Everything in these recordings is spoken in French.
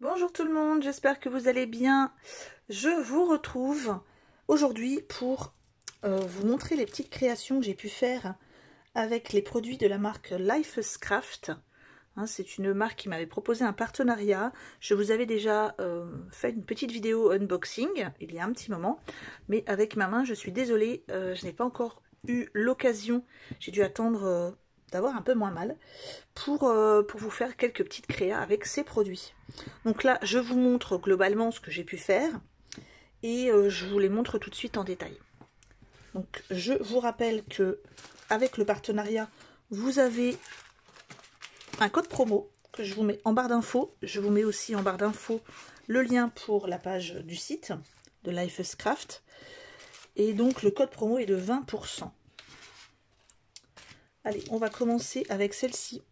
Bonjour tout le monde, j'espère que vous allez bien. Je vous retrouve aujourd'hui pour vous montrer les petites créations que j'ai pu faire avec les produits de la marque Lifescraft. C'est une marque qui m'avait proposé un partenariat. Je vous avais déjà fait une petite vidéo unboxing il y a un petit moment, mais avec ma main, je suis désolée, je n'ai pas encore eu l'occasion. J'ai dû attendre d'avoir un peu moins mal pour vous faire quelques petites créas avec ces produits. Donc là, je vous montre globalement ce que j'ai pu faire et je vous les montre tout de suite en détail. Donc je vous rappelle que avec le partenariat, vous avez un code promo que je vous mets en barre d'infos. Je vous mets aussi en barre d'infos le lien pour la page du site de Lifescraft. Et donc le code promo est de 20%. Allez, on va commencer avec celle-ci.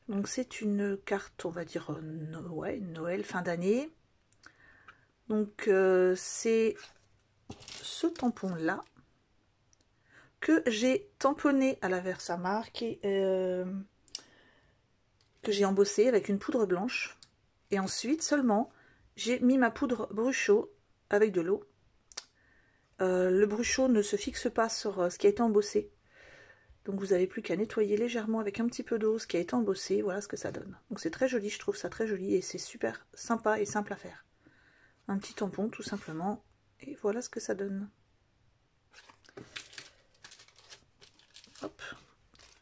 Donc c'est une carte, on va dire Noël, fin d'année. Donc c'est ce tampon là que j'ai tamponné à la Versamark et que j'ai embossé avec une poudre blanche. Et ensuite seulement j'ai mis ma poudre Bruchot avec de l'eau. Le Bruchot ne se fixe pas sur ce qui a été embossé. Donc vous n'avez plus qu'à nettoyer légèrement avec un petit peu d'eau ce qui a été embossé. Voilà ce que ça donne. Donc c'est très joli, je trouve ça très joli et c'est super sympa et simple à faire. Un petit tampon tout simplement. Et voilà ce que ça donne. Hop,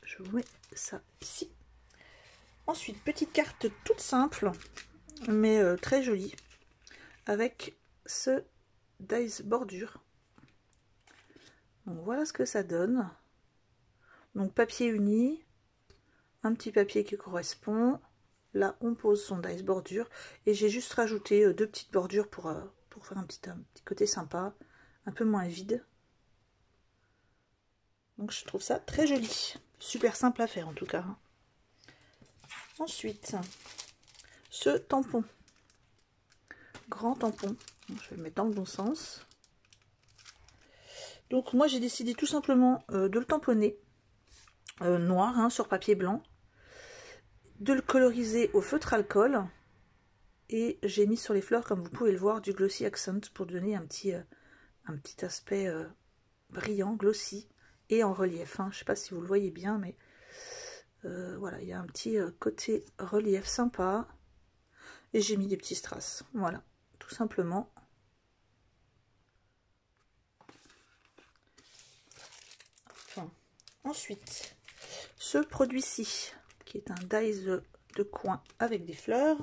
je vous mets ça ici. Ensuite, petite carte toute simple, mais très jolie, avec ce dies bordure. Donc voilà ce que ça donne. Donc papier uni, un petit papier qui correspond. Là, on pose son dies bordure et j'ai juste rajouté deux petites bordures pour faire un petit côté sympa, un peu moins vide. Donc je trouve ça très joli, super simple à faire en tout cas. Ensuite, ce tampon, grand tampon, je vais le mettre dans le bon sens. Donc moi j'ai décidé tout simplement de le tamponner noir sur papier blanc, de le coloriser au feutre alcool et j'ai mis sur les fleurs, comme vous pouvez le voir, du glossy accent pour donner un petit aspect brillant, glossy et en relief. Je ne sais pas si vous le voyez bien, mais voilà, il y a un petit côté relief sympa. Et j'ai mis des petits strass, voilà, tout simplement. Enfin, ensuite, ce produit-ci, qui est un dies de coin avec des fleurs.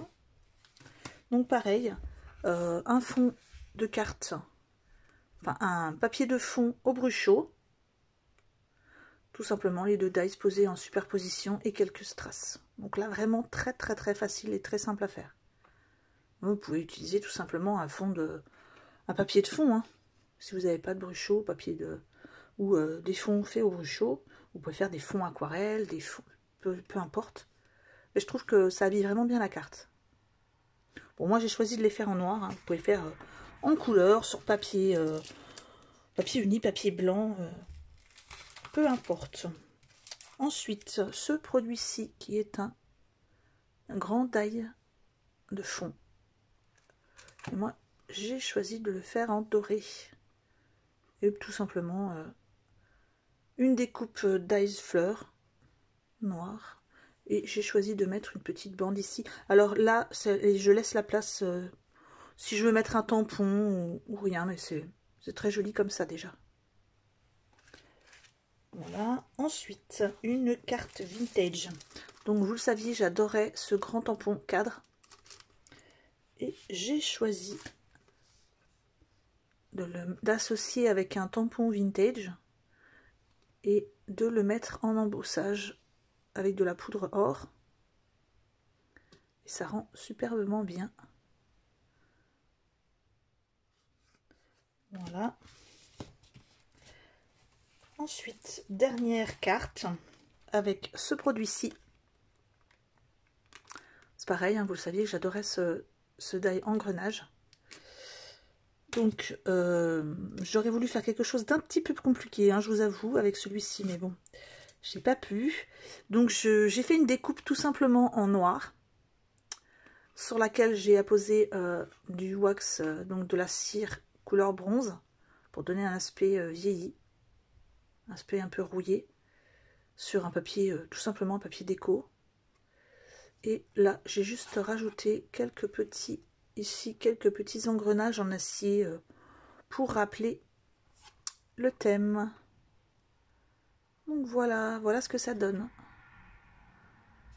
Donc pareil, un fond de carte, enfin un papier de fond au Bruchot. Tout simplement les deux dies posés en superposition et quelques strass. Donc là, vraiment très facile et très simple à faire. Vous pouvez utiliser tout simplement un papier de fond, si vous n'avez pas de Bruchot, ou des fonds faits au Bruchot. Vous pouvez faire des fonds aquarelles, des fonds, peu importe. Mais je trouve que ça habille vraiment bien la carte. Bon, moi j'ai choisi de les faire en noir. Vous pouvez faire en couleur, sur papier uni, papier blanc, peu importe. Ensuite, ce produit-ci qui est un grand die de fond. Et moi, j'ai choisi de le faire en doré. Et tout simplement une découpe dies fleurs noire. Et j'ai choisi de mettre une petite bande ici. Alors là, je laisse la place si je veux mettre un tampon ou rien, mais c'est très joli comme ça déjà. Voilà. Ensuite, une carte vintage. Donc vous le saviez, j'adorais ce grand tampon cadre. Et j'ai choisi d'associer avec un tampon vintage et de le mettre en embossage avec de la poudre or. Et ça rend superbement bien. Voilà. Ensuite, dernière carte avec ce produit-ci. C'est pareil, vous le saviez, j'adorais ce die engrenage. Donc, j'aurais voulu faire quelque chose d'un petit peu compliqué, je vous avoue, avec celui-ci, mais bon, j'ai pas pu. Donc, j'ai fait une découpe tout simplement en noir, sur laquelle j'ai apposé du wax, donc de la cire couleur bronze, pour donner un aspect vieilli, un aspect un peu rouillé, sur un papier, tout simplement un papier déco. Et là, j'ai juste rajouté quelques petits, ici, quelques petits engrenages en acier pour rappeler le thème. Donc voilà, voilà ce que ça donne.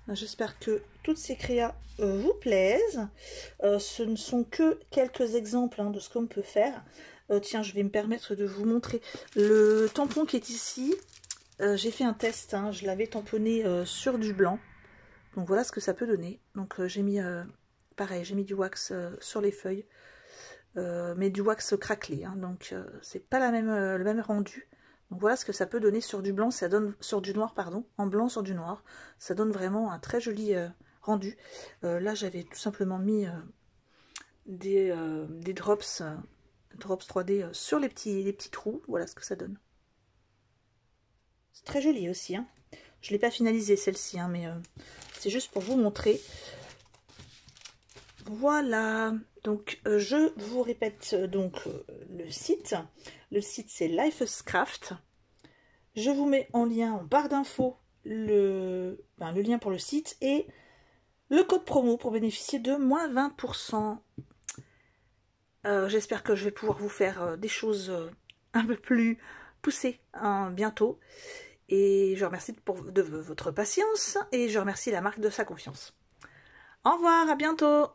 J'espère que toutes ces créas vous plaisent. Ce ne sont que quelques exemples de ce qu'on peut faire. Tiens, je vais me permettre de vous montrer le tampon qui est ici. J'ai fait un test, je l'avais tamponné sur du blanc. Donc voilà ce que ça peut donner. Donc j'ai mis, pareil, j'ai mis du wax sur les feuilles. Mais du wax craquelé, donc c'est pas le même rendu. Donc voilà ce que ça peut donner sur du blanc, ça donne sur du noir, pardon, en blanc sur du noir. Ça donne vraiment un très joli rendu. Là j'avais tout simplement mis des drops 3D sur les petits trous. Voilà ce que ça donne. C'est très joli aussi. Je ne l'ai pas finalisé celle-ci, mais c'est juste pour vous montrer. Voilà, donc je vous répète le site. Le site c'est Lifescraft. Je vous mets en lien en barre d'infos le lien pour le site et le code promo pour bénéficier de moins 20%. J'espère que je vais pouvoir vous faire des choses un peu plus poussées bientôt. Et je remercie de votre patience et je remercie la marque de sa confiance. Au revoir, à bientôt!